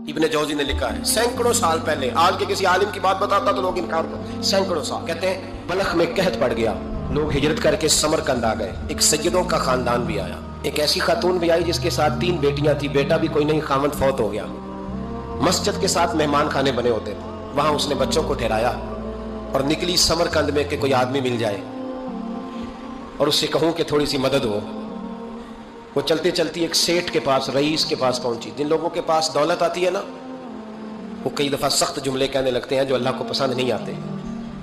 ابن جوزی نے لکھا ہے سینکڑوں سال پہلے، آج کے کسی عالم کی بات بتاتا تو لوگ انکار کرتے، سینکڑوں سال، کہتے ہیں بلخ میں قحط پڑ گیا، لوگ ہجرت کر کے سمرقند آ گئے، ایک سیدوں کا خاندان بھی آیا، ایک ایسی خاتون بھی آئی جس کے ساتھ 3 بیٹیاں تھی، بیٹا بھی کوئی نہیں، خاوند فوت ہو گیا، مسجد کے ساتھ مہمان خانے بنے ہوتے تھے، وہاں اس نے بچوں کو ٹھہرایا اور نکلی سمرقند میں کہ کوئی آدمی مل جائے اور اس سے کہوں کہ تھوڑی سی مدد ہو۔ وہ چلتے چلتی ایک سیٹھ کے پاس، رئیس کے پاس پہنچی۔ جن لوگوں کے پاس دولت آتی ہے نا، وہ کئی دفعہ سخت جملے کہنے لگتے ہیں جو اللہ کو پسند نہیں آتے۔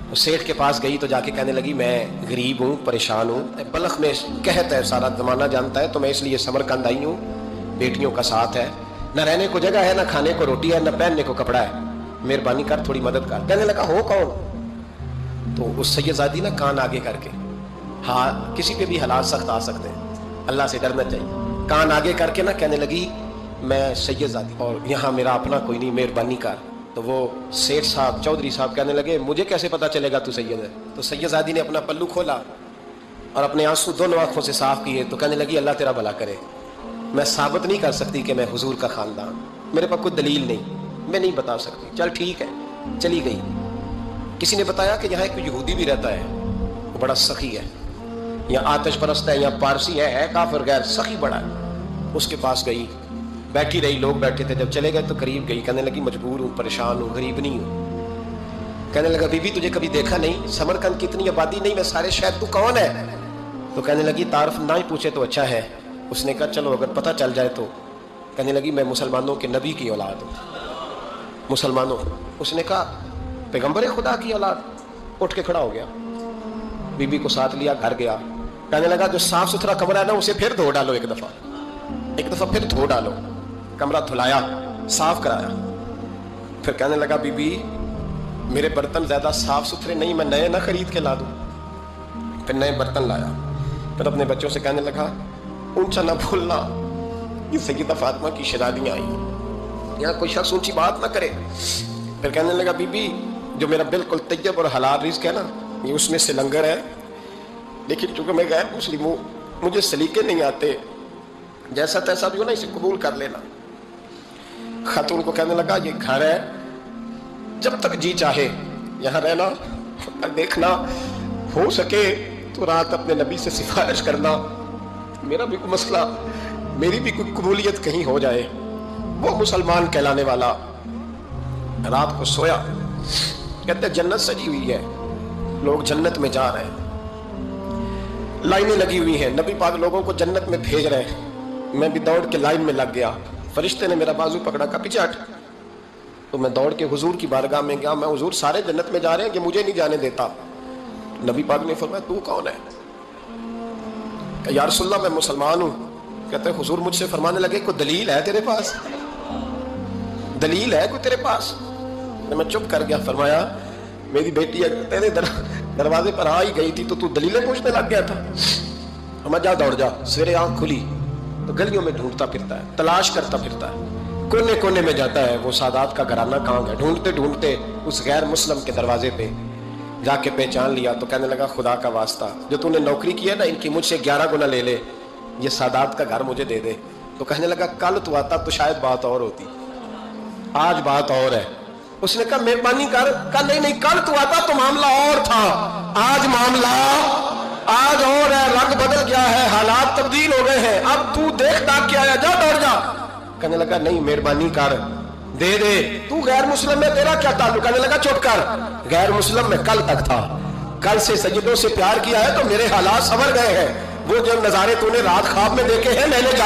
وہ سیٹھ کے پاس گئی تو جا کے کہنے لگی میں غریب ہوں، پریشان ہوں، بلخ میں قحط ہے، سارا زمانہ جانتا ہے، تو میں اس لیے سمرقند آئی ہوں، بیٹیوں کا ساتھ ہے، نہ رہنے کو جگہ ہے، نہ کھانے کو روٹی ہے، نہ پہننے کو کپڑا ہے، مہربانی کر تھوڑی مدد کر۔ کہنے لگا ہو کون؟ تو اس سیدزادی نا کان آگے کر کے، ہاں کسی پہ بھی حالات سخت آ سکتے ہیں، اللہ سے ڈرنا چاہیے، کان آگے کر کے نا کہنے لگی میں سیدزادی اور یہاں میرا اپنا کوئی نہیں، مہربانی کر۔ تو وہ سیٹھ صاحب، چودھری صاحب کہنے لگے مجھے کیسے پتا چلے گا تو سید ہے؟ تو سیدزادی نے اپنا پلو کھولا اور اپنے آنسو دونوں آنکھوں سے صاف کیے تو کہنے لگی اللہ تیرا بھلا کرے، میں ثابت نہیں کر سکتی کہ میں حضور کا خاندان، میرے پاس کوئی دلیل نہیں، میں نہیں بتا سکتی، چل ٹھیک ہے، چلی گئی۔ کسی نے بتایا کہ یہاں ایک یہودی بھی رہتا ہے، وہ بڑا سخی ہے، یا آتش پرست ہے، یا پارسی ہے کافر غیر، سخی بڑا ہے۔ اس کے پاس گئی، بیٹھی رہی، لوگ بیٹھے تھے، جب چلے گئے تو قریب گئی، کہنے لگی مجبور ہوں، پریشان ہوں، غریب نہیں ہوں۔ کہنے لگا بی بی تجھے کبھی دیکھا نہیں، سمرقند کی اتنی آبادی نہیں، میں سارے شہر، تو کون ہے؟ تو کہنے لگی تعارف نہ ہی پوچھے تو اچھا ہے۔ اس نے کہا چلو اگر پتہ چل جائے تو۔ کہنے لگی میں مسلمانوں کے نبی کی اولاد ہوں، مسلمانوں۔ اس نے کہا پیغمبر خدا کی اولاد؟ اٹھ کے کھڑا ہو گیا، بی بی کو ساتھ لیا، گھر گیا۔ کہنے لگا جو صاف ستھرا کمرہ ہے نا اسے پھر دھو ڈالو، ایک دفعہ پھر دھو ڈالو۔ کمرہ دھلایا، صاف کرایا، پھر کہنے لگا بی بی میرے برتن زیادہ صاف ستھرے نہیں، میں نئے نہ خرید کے لا دوں۔ پھر نئے برتن لایا، پھر اپنے بچوں سے کہنے لگا اونچا نہ بھولنا، یہ سیدہ فاطمہ کی شہزادیاں آئی، یہاں کوئی شخص اونچی بات نہ کرے۔ پھر کہنے لگا بی بی جو میرا بالکل طیب اور حلال رزق ہے نا، یہ اس میں سے لنگر ہے، لیکن چونکہ میں غیر مسلم ہوں، مجھے سلیقے نہیں آتے، جیسا تیسا بھی ہو نا اسے قبول کر لینا۔ خاتون کو کہنے لگا یہ گھر ہے، جب تک جی چاہے یہاں رہنا، اور دیکھنا ہو سکے تو رات اپنے نبی سے سفارش کرنا، میرا بھی کوئی مسئلہ، میری بھی کوئی قبولیت کہیں ہو جائے۔ وہ مسلمان کہلانے والا رات کو سویا، کہتے جنت سجی ہوئی ہے، لوگ جنت میں جا رہے ہیں، لائنیں لگی ہوئی ہیں، نبی پاک لوگوں کو جنت میں بھیج رہے ہیں، میں بھی دوڑ کے لائن میں لگ گیا، فرشتے نے میرا بازو پکڑا، کا پیچھے ہٹ، تو میں دوڑ کے حضور کی بارگاہ میں گیا، میں حضور سارے جنت میں جا رہے ہیں کہ مجھے نہیں جانے دیتا۔ نبی پاک نے فرمایا تو کون ہے؟ کہ یا رسول اللہ میں مسلمان ہوں۔ کہتے ہیں حضور مجھ سے فرمانے لگے کوئی دلیل ہے تیرے پاس؟ دلیل ہے کوئی تیرے پاس؟ میں چپ کر گیا۔ فرمایا میری بیٹی تیرے دروازے پر آ ہی گئی تھی تو دلیلیں پوچھنے لگ گیا تھا۔ ہمیں جا دوڑ جا، سویرے آنکھ کھلی تو گلیوں میں ڈھونڈتا پھرتا ہے، تلاش کرتا پھرتا ہے، کونے کونے میں جاتا ہے وہ سادات کا گھرانہ کہاں گیا، ڈھونڈتے ڈھونڈتے اس غیر مسلم کے دروازے پہ جا کے پہچان لیا۔ تو کہنے لگا خدا کا واسطہ جو تو نے نوکری کی ہے نا ان کی مجھ سے 11 گنا لے لے، یہ سادات کا گھر مجھے دے دے۔ تو کہنے لگا کل تو آتا تو شاید بات اور ہوتی، آج بات اور ہے۔ اس نے کہا مہربانی کر، کہا نہیں کل تو آتا تو معاملہ اور تھا، آج معاملہ آج اور ہے، رنگ بدل گیا ہے، حالات تبدیل ہو گئے ہیں، اب تو دیکھ داکھ کے آیا، جا دوڑ جا۔ کہنے لگا نہیں مہربانی کر، دے دے، تو غیر مسلم میں تیرا کیا تعلق؟ کہنے لگا چپ کر، غیر مسلم میں کل تک تھا، کل سے سیدوں سے پیار کیا ہے تو میرے حالات سنور گئے ہیں، وہ جو نظارے تو نے رات خواب میں دیکھے ہیں میں نے